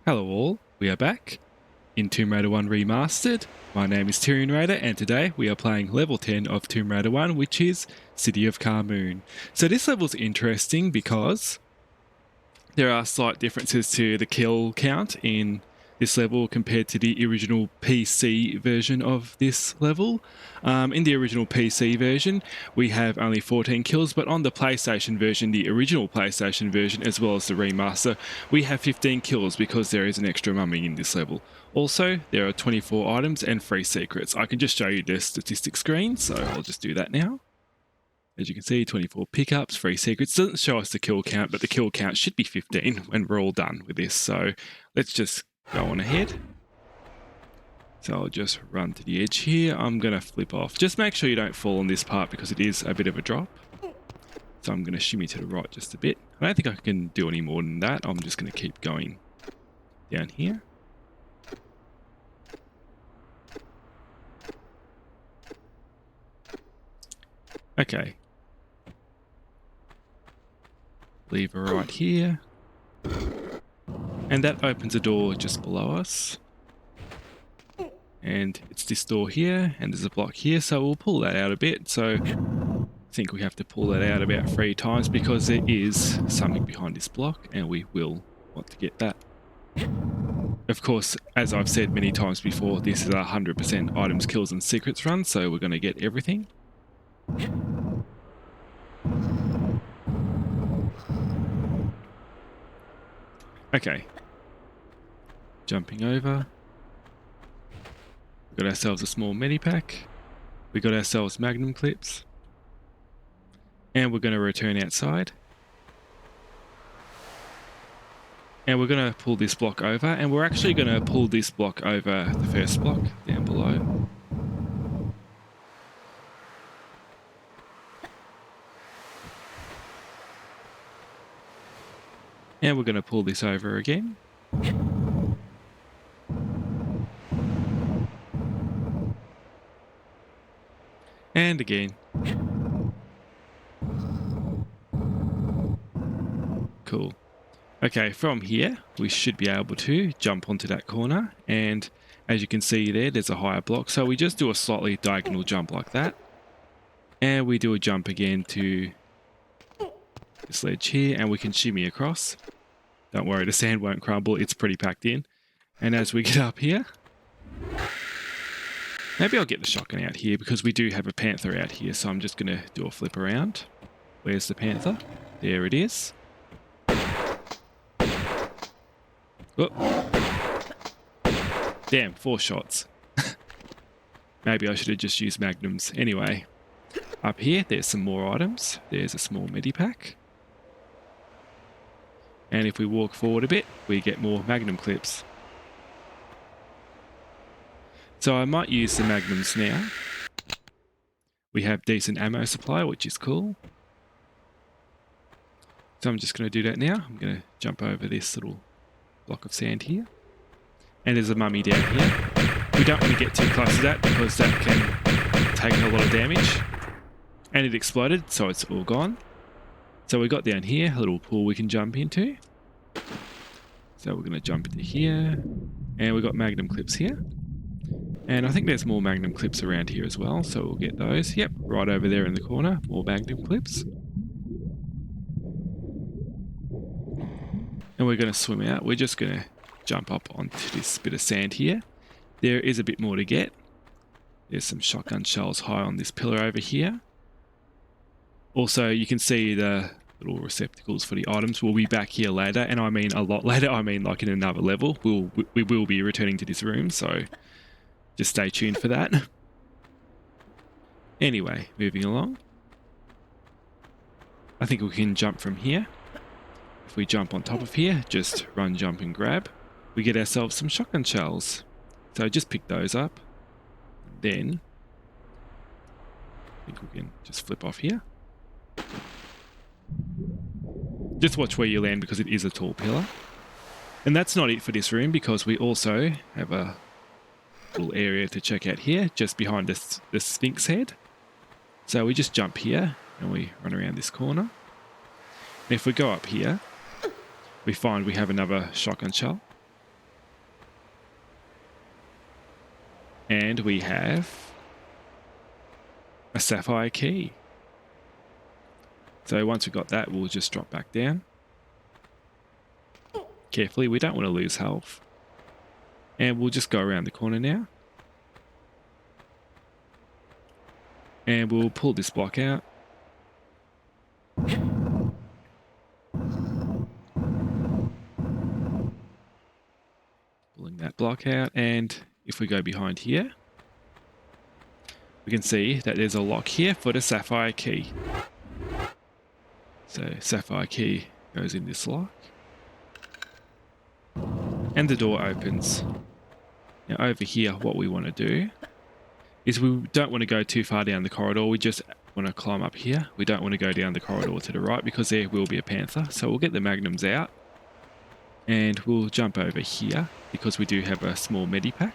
Hello all, we are back in Tomb Raider 1 Remastered. My name is Tyrion Raider and today we are playing level 10 of Tomb Raider 1, which is City of Khamoon. So this level's interesting because there are slight differences to the kill count in this level compared to the original PC version of this level. In the original PC version, we have only 14 kills, but on the PlayStation version, the original PlayStation version, as well as the remaster, we have 15 kills because there is an extra mummy in this level. Also, there are 24 items and 3 secrets. I can just show you the statistics screen, so I'll just do that now. As you can see, 24 pickups, 3 secrets. Doesn't show us the kill count, but the kill count should be 15 when we're all done with this. So let's just go on ahead. So I'll just run to the edge here. I'm going to flip off. Just make sure you don't fall on this part because it is a bit of a drop. So I'm going to shimmy to the right just a bit. I don't think I can do any more than that. I'm just going to keep going down here. Okay. Lever right here. And that opens a door just below us. And it's this door here, and there's a block here, so we'll pull that out a bit. So I think we have to pull that out about 3 times because there is something behind this block, and we will want to get that. Of course, as I've said many times before, this is a 100% items, kills, and secrets run, so we're going to get everything. Okay. Jumping over. We got ourselves a small medipack. We got ourselves magnum clips. And we're going to return outside. And we're going to pull this block over. And we're actually going to pull this block over the first block down below. And we're going to pull this over again. And again. Cool. Okay, from here, we should be able to jump onto that corner. And as you can see there, there's a higher block. So we just do a slightly diagonal jump like that. And we do a jump again to this ledge here, and we can shimmy across. Don't worry, the sand won't crumble, it's pretty packed in. And as we get up here, maybe I'll get the shotgun out here because we do have a panther out here, so I'm just going to do a flip around. Where's the panther? There it is. Oh. Damn, 4 shots. Maybe I should have just used magnums. Anyway, up here, there's some more items. There's a small medipack. And if we walk forward a bit, we get more magnum clips. So I might use the magnums now. We have decent ammo supply, which is cool. So I'm just going to do that now. I'm going to jump over this little block of sand here. And there's a mummy down here. We don't want to get too close to that because that can take a lot of damage. And it exploded, so it's all gone. So we got down here, a little pool we can jump into. So we're going to jump into here. And we've got magnum clips here. And I think there's more magnum clips around here as well, so we'll get those. Yep, right over there in the corner, more magnum clips. And we're going to swim out. We're just going to jump up onto this bit of sand here. There is a bit more to get. There's some shotgun shells high on this pillar over here. Also, you can see the little receptacles for the items. We'll be back here later, and I mean a lot later. I mean like in another level. We will be returning to this room, so just stay tuned for that. Anyway, moving along. I think we can jump from here. If we jump on top of here, just run, jump, and grab. We get ourselves some shotgun shells. So just pick those up. Then I think we can just flip off here. Just watch where you land because it is a tall pillar. And that's not it for this room because we also have a little area to check out here just behind the Sphinx head. So we just jump here and we run around this corner. And if we go up here, we find we have another shotgun shell. And we have a sapphire key. So once we've got that, we'll just drop back down. Carefully, we don't want to lose health. And we'll just go around the corner now. And we'll pull this block out. Pulling that block out, and if we go behind here, we can see that there's a lock here for the sapphire key. So sapphire key goes in this lock. And the door opens. Now over here, what we want to do is we don't want to go too far down the corridor. We just want to climb up here. We don't want to go down the corridor to the right because there will be a panther. So we'll get the magnums out and we'll jump over here because we do have a small medipack.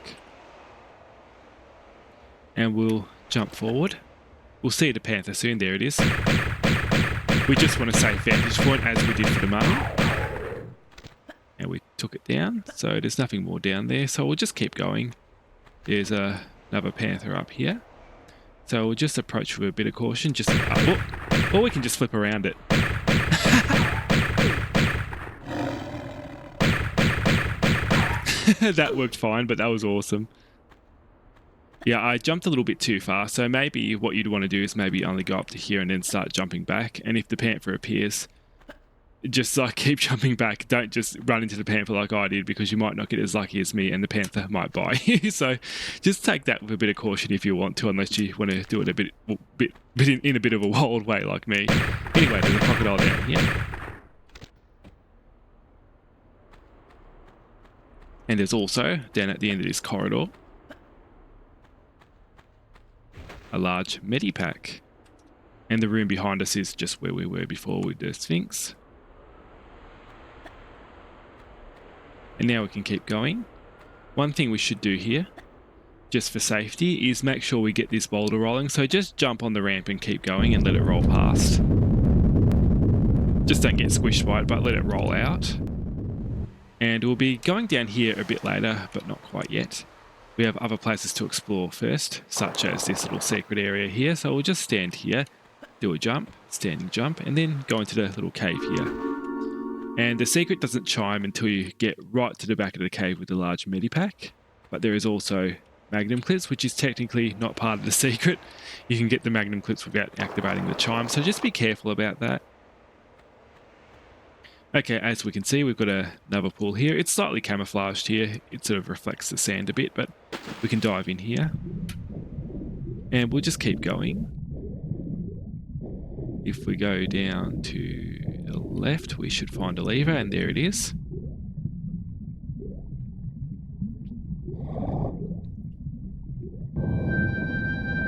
And we'll jump forward. We'll see the panther soon. There it is. We just want a safe vantage point as we did for the mummy. And we took it down, so there's nothing more down there, so we'll just keep going. There's another panther up here, so we'll just approach with a bit of caution, just or we can just flip around it. That worked fine, but that was awesome. Yeah, I jumped a little bit too far, so maybe what you'd want to do is maybe only go up to here and then start jumping back, and if the panther appears, just like keep jumping back. Don't just run into the panther like I did, because you might not get as lucky as me and the panther might bite you. So just take that with a bit of caution if you want to, unless you want to do it a bit in a bit of a wild way like me. Anyway, there's a crocodile down here. And there's also, down at the end of this corridor, a large medipack. And the room behind us is just where we were before with the Sphinx. And now we can keep going. One thing we should do here, just for safety, is make sure we get this boulder rolling. So just jump on the ramp and keep going and let it roll past. Just don't get squished by it, but let it roll out. And we'll be going down here a bit later, but not quite yet. We have other places to explore first, such as this little secret area here. So we'll just stand here, do a jump, standing jump, and then go into the little cave here. And the secret doesn't chime until you get right to the back of the cave with the large medipack. But there is also magnum clips, which is technically not part of the secret. You can get the magnum clips without activating the chime, so just be careful about that. Okay, as we can see, we've got another pool here. It's slightly camouflaged here. It sort of reflects the sand a bit, but we can dive in here. And we'll just keep going. If we go down to the left, we should find a lever, and there it is.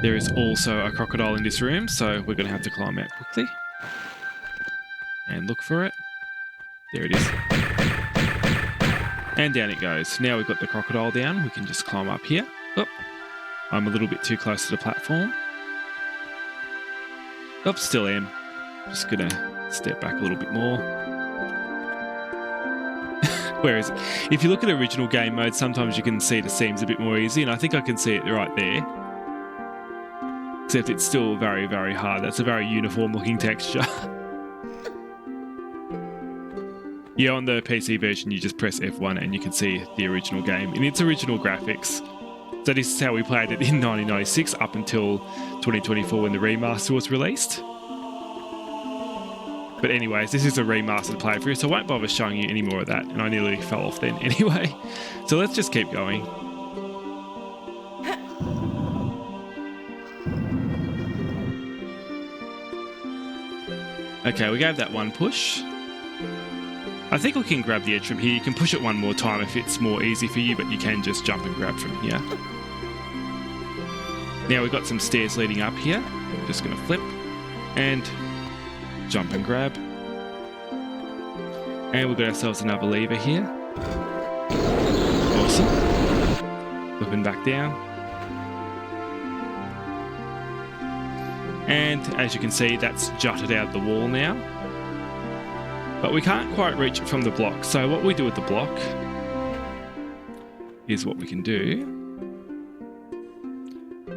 There is also a crocodile in this room, so we're going to have to climb out quickly. And look for it. There it is. And down it goes. Now we've got the crocodile down, we can just climb up here. Oh, I'm a little bit too close to the platform. Oh, still am. Just gonna step back a little bit more. Where is it? If you look at original game mode, sometimes you can see the seams a bit more easy, and I think I can see it right there. Except it's still very, very hard. That's a very uniform looking texture. Yeah, on the PC version, you just press F1 and you can see the original game in its original graphics. So this is how we played it in 1996 up until 2024 when the remaster was released. But anyways, this is a remastered playthrough, so I won't bother showing you any more of that, and I nearly fell off then anyway. So let's just keep going. Okay, we gave that one push. I think we can grab the edge from here. You can push it one more time if it's more easy for you, but you can just jump and grab from here. Now we've got some stairs leading up here. Just going to flip and jump and grab. And we've got ourselves another lever here. Awesome. Flipping back down. And as you can see, that's jutted out the wall now. But we can't quite reach it from the block. So what we do with the block is what we can do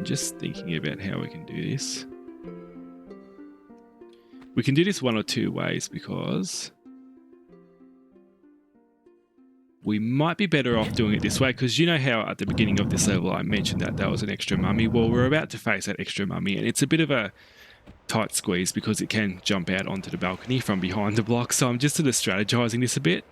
I'm just thinking about how we can do this. We can do this one or two ways because we might be better off doing it this way, because you know how at the beginning of this level I mentioned that there was an extra mummy. Well, we're about to face that extra mummy, and it's a bit of a tight squeeze because it can jump out onto the balcony from behind the block. So I'm just sort of strategizing this a bit.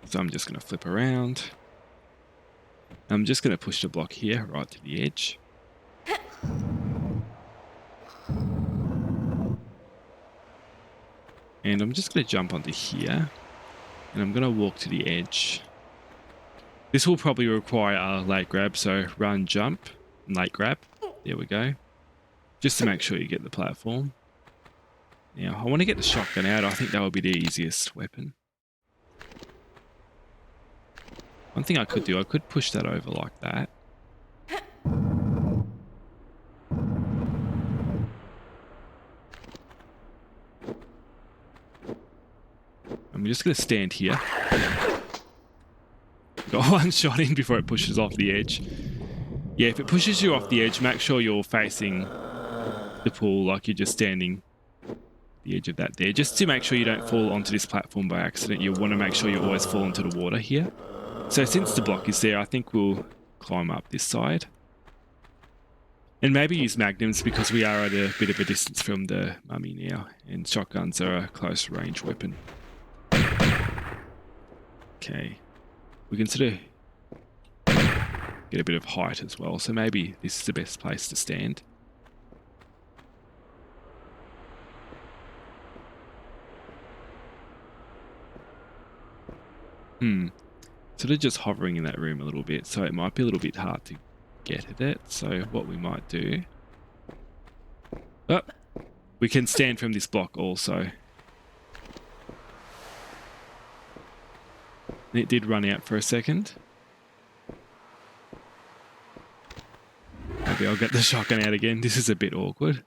So I'm just going to flip around. I'm just going to push the block here right to the edge. And I'm just going to jump onto here. And I'm going to walk to the edge. This will probably require a late grab, so run, jump, and late grab. There we go. Just to make sure you get the platform. Now, I want to get the shotgun out. I think that would be the easiest weapon. One thing I could do, I could push that over like that. I'm just going to stand here. Got one shot in before it pushes off the edge. Yeah, if it pushes you off the edge, make sure you're facing the pool like you're just standing the edge of that there. Just to make sure you don't fall onto this platform by accident, you want to make sure you always fall into the water here. So since the block is there, I think we'll climb up this side. And maybe use magnums because we are at a bit of a distance from the mummy now. And shotguns are a close range weapon. Okay. We can sort of get a bit of height as well. So maybe this is the best place to stand. Sort of just hovering in that room a little bit, so it might be a little bit hard to get at it. So what we might do... Oh, we can stand from this block also. It did run out for a second. Maybe I'll get the shotgun out again. This is a bit awkward.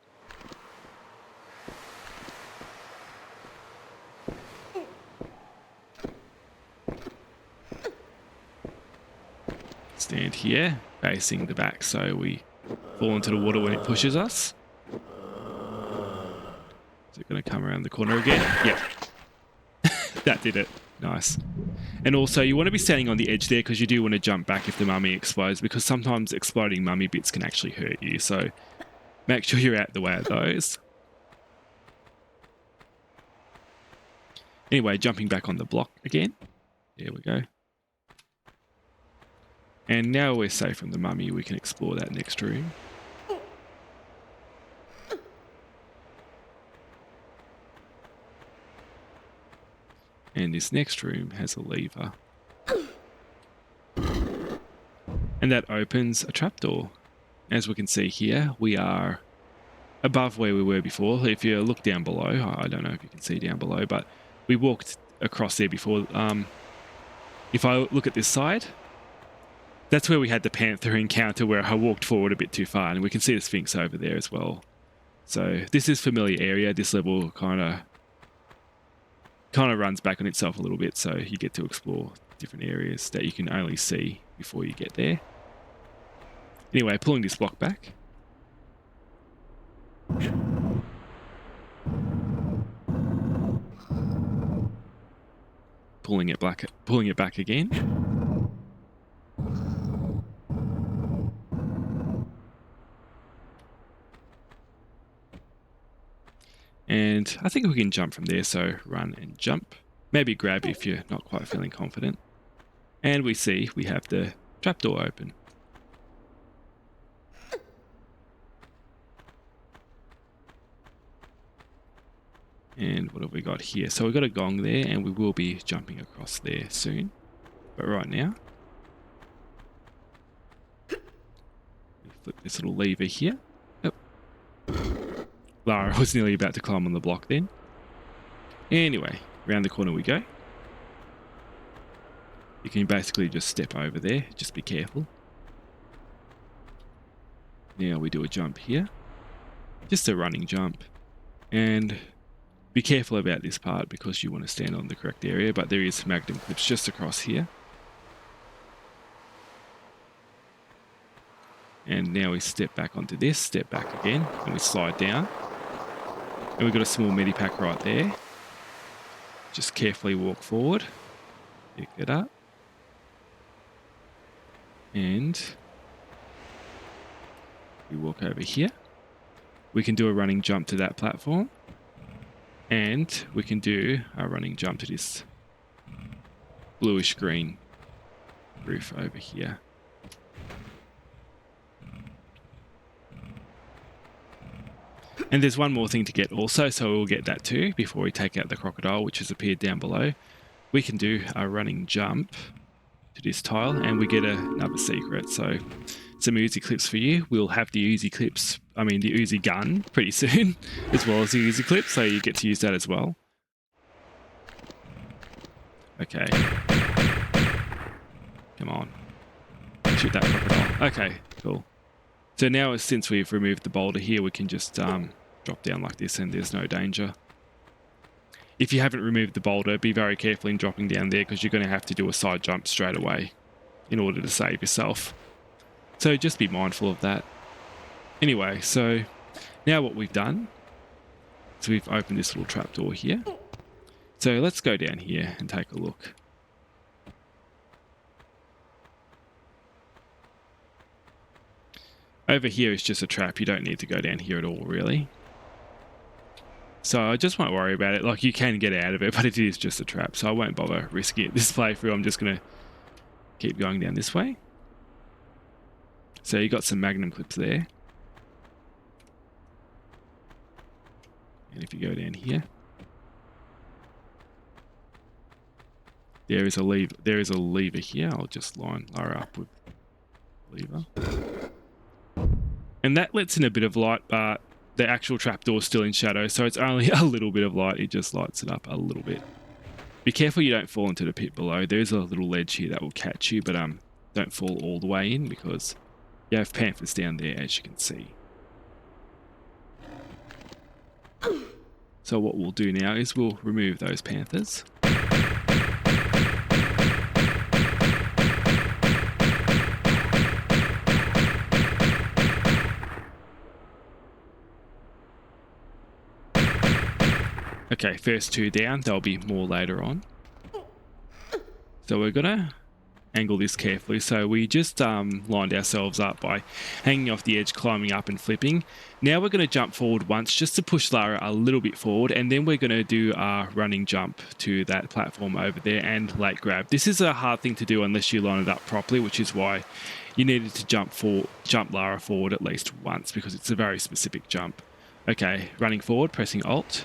Stand here, facing the back, so we fall into the water when it pushes us. Is it going to come around the corner again? Yep. That did it. Nice. And also, you want to be standing on the edge there because you do want to jump back if the mummy explodes, because sometimes exploding mummy bits can actually hurt you, so make sure you're out the way of those. Anyway, jumping back on the block again. There we go. And now we're safe from the mummy, we can explore that next room. And this next room has a lever. And that opens a trapdoor. As we can see here, we are above where we were before. If you look down below, I don't know if you can see down below, but we walked across there before. If I look at this side, that's where we had the panther encounter where I walked forward a bit too far, and we can see the Sphinx over there as well. So this is familiar area. This level kind of runs back on itself a little bit, so you get to explore different areas that you can only see before you get there. Anyway, pulling this block back. Pulling it back again. And I think we can jump from there, so run and jump. Maybe grab if you're not quite feeling confident. And we see we have the trapdoor open. And what have we got here? So we've got a gong there, and we will be jumping across there soon. But right now, we flip this little lever here. Yep. Lara was nearly about to climb on the block then. Anyway, around the corner we go. You can basically just step over there, just be careful. Now we do a jump here. Just a running jump. And Be careful about this part because you want to stand on the correct area, but there is magnum clips just across here. And now we step back onto this, step back again, and we slide down. And we've got a small medipack right there. Just carefully walk forward, pick it up, and we walk over here. We can do a running jump to that platform, and we can do a running jump to this bluish green roof over here. And there's one more thing to get also, so we'll get that too before we take out the crocodile, which has appeared down below. We can do a running jump to this tile and we get another secret. So some Uzi clips for you. We'll have the Uzi clips, the Uzi gun pretty soon, as well as the Uzi clip, so you get to use that as well. Okay. Come on. Shoot that crocodile. Okay, cool. So now, since we've removed the boulder here, we can just drop down like this and there's no danger. If you haven't removed the boulder, be very careful in dropping down there because you're going to have to do a side jump straight away in order to save yourself. So just be mindful of that. Anyway, so now what we've done is we've opened this little trapdoor here. So let's go down here and take a look. Over here is just a trap. You don't need to go down here at all, really. So I just won't worry about it. Like, you can get out of it, but it is just a trap. So I won't bother risking it this playthrough. I'm just going to keep going down this way. So you got some magnum clips there. And if you go down here, there is a lever here. I'll just line Lara up with lever. And that lets in a bit of light, but the actual trapdoor is still in shadow, so it's only a little bit of light. It just lights it up a little bit. Be careful you don't fall into the pit below. There's a little ledge here that will catch you, but don't fall all the way in because you have panthers down there, as you can see. So what we'll do now is we'll remove those panthers. Okay, first two down, there'll be more later on. So we're gonna angle this carefully. So we just lined ourselves up by hanging off the edge, climbing up and flipping. Now we're gonna jump forward once just to push Lara a little bit forward, and then we're gonna do a running jump to that platform over there and late grab. This is a hard thing to do unless you line it up properly, which is why you needed to jump Lara forward at least once because it's a very specific jump. Okay, running forward, pressing Alt.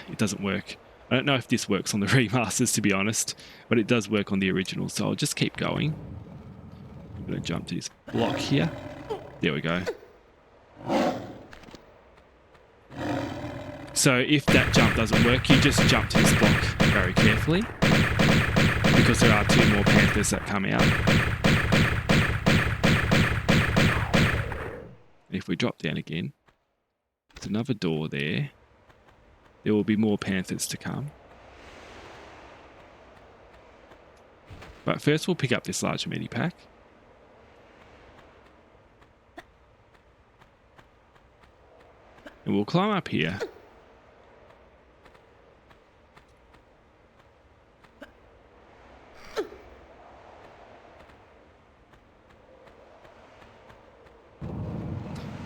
It doesn't work. I don't know if this works on the remasters, to be honest, but it does work on the original, so I'll just keep going. I'm going to jump to this block here. There we go. So if that jump doesn't work, you just jump to this block very carefully because there are two more panthers that come out. And if we drop down again, there's another door there. There will be more panthers to come. But first we'll pick up this large medipack. And we'll climb up here.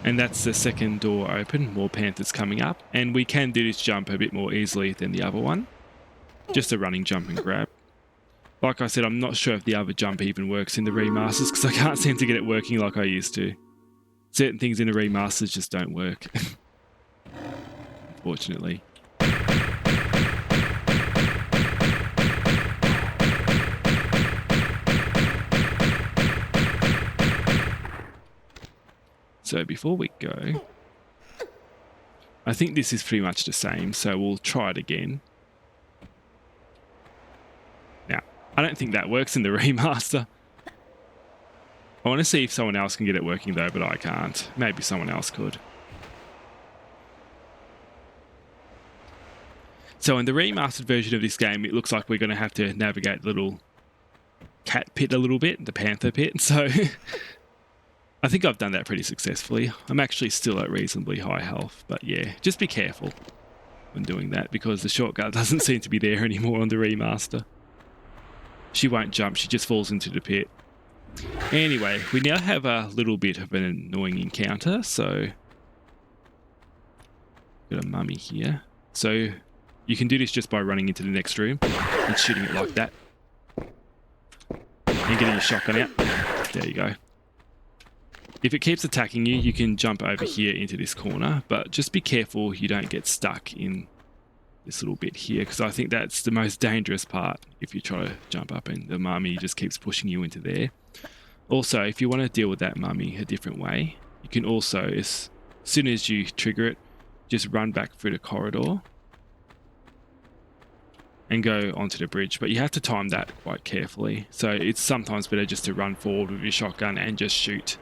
And that's the second door open, more panthers coming up. And we can do this jump a bit more easily than the other one. Just a running jump and grab. Like I said, I'm not sure if the other jump even works in the remasters because I can't seem to get it working like I used to. Certain things in the remasters just don't work. Unfortunately. So before we go, I think this is pretty much the same, so we'll try it again. Now, I don't think that works in the remaster. I want to see if someone else can get it working though, but I can't. Maybe someone else could. So in the remastered version of this game, it looks like we're going to have to navigate the little cat pit a little bit, the panther pit. So I think I've done that pretty successfully. I'm actually still at reasonably high health, but yeah, just be careful when doing that because the shortcut doesn't seem to be there anymore on the remaster. She won't jump, she just falls into the pit. Anyway, we now have a little bit of an annoying encounter, so got a mummy here. So you can do this just by running into the next room and shooting it like that. And getting your shotgun out. There you go. If it keeps attacking you, you can jump over here into this corner, but just be careful you don't get stuck in this little bit here, because I think that's the most dangerous part if you try to jump up and the mummy just keeps pushing you into there. Also, if you want to deal with that mummy a different way, you can also, as soon as you trigger it, just run back through the corridor and go onto the bridge, but you have to time that quite carefully. So it's sometimes better just to run forward with your shotgun and just shoot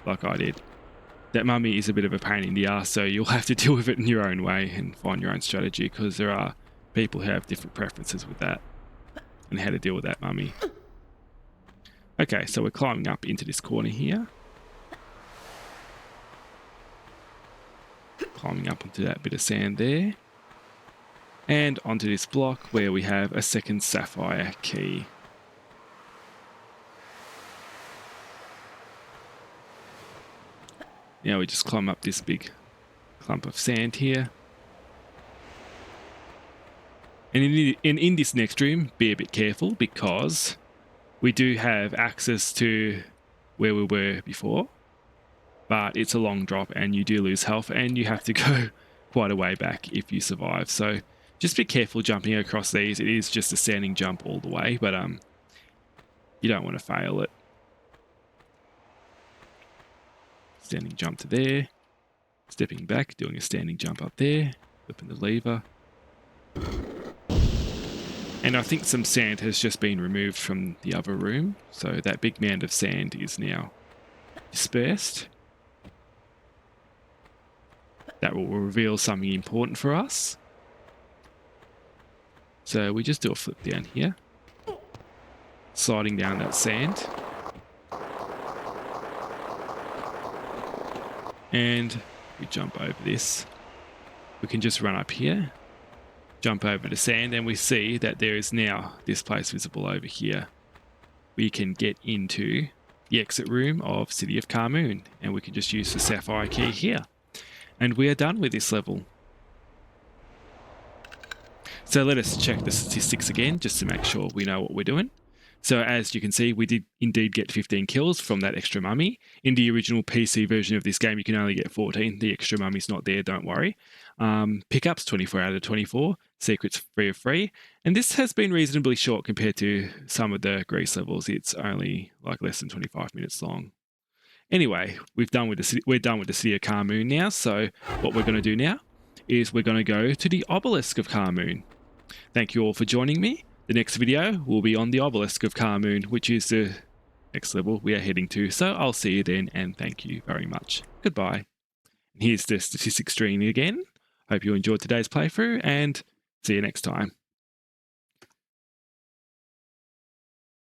like I did. That mummy is a bit of a pain in the ass, so you'll have to deal with it in your own way and find your own strategy, because there are people who have different preferences with that and how to deal with that mummy. Okay, so we're climbing up into this corner here. Climbing up onto that bit of sand there. And onto this block where we have a second sapphire key. Now we just climb up this big clump of sand here. And in this next room, be a bit careful because we do have access to where we were before, but it's a long drop and you do lose health and you have to go quite a way back if you survive. So just be careful jumping across these. It is just a standing jump all the way, but you don't want to fail it. Standing jump to there, stepping back, doing a standing jump up there, flipping the lever. And I think some sand has just been removed from the other room, so that big mound of sand is now dispersed. That will reveal something important for us. So we just do a flip down here, sliding down that sand. And we jump over this. We can just run up here, jump over the sand, and we see that there is now this place visible over here. We can get into the exit room of City of Khamoon, and we can just use the Sapphire Key here. And we are done with this level. So let us check the statistics again, just to make sure we know what we're doing. So as you can see, we did indeed get 15 kills from that extra mummy. In the original PC version of this game, you can only get 14. The extra mummy's not there, don't worry. Pickups, 24 out of 24. Secrets, 3 of 3. And this has been reasonably short compared to some of the Grease levels. It's only like less than 25 minutes long. Anyway, we're done with the City of Khamoon now. So what we're going to do now is we're going to go to the Obelisk of Khamoon. Thank you all for joining me. The next video will be on the Obelisk of Khamoon, which is the next level we are heading to. So I'll see you then, and thank you very much. Goodbye. And here's the statistics screen again. Hope you enjoyed today's playthrough, and see you next time.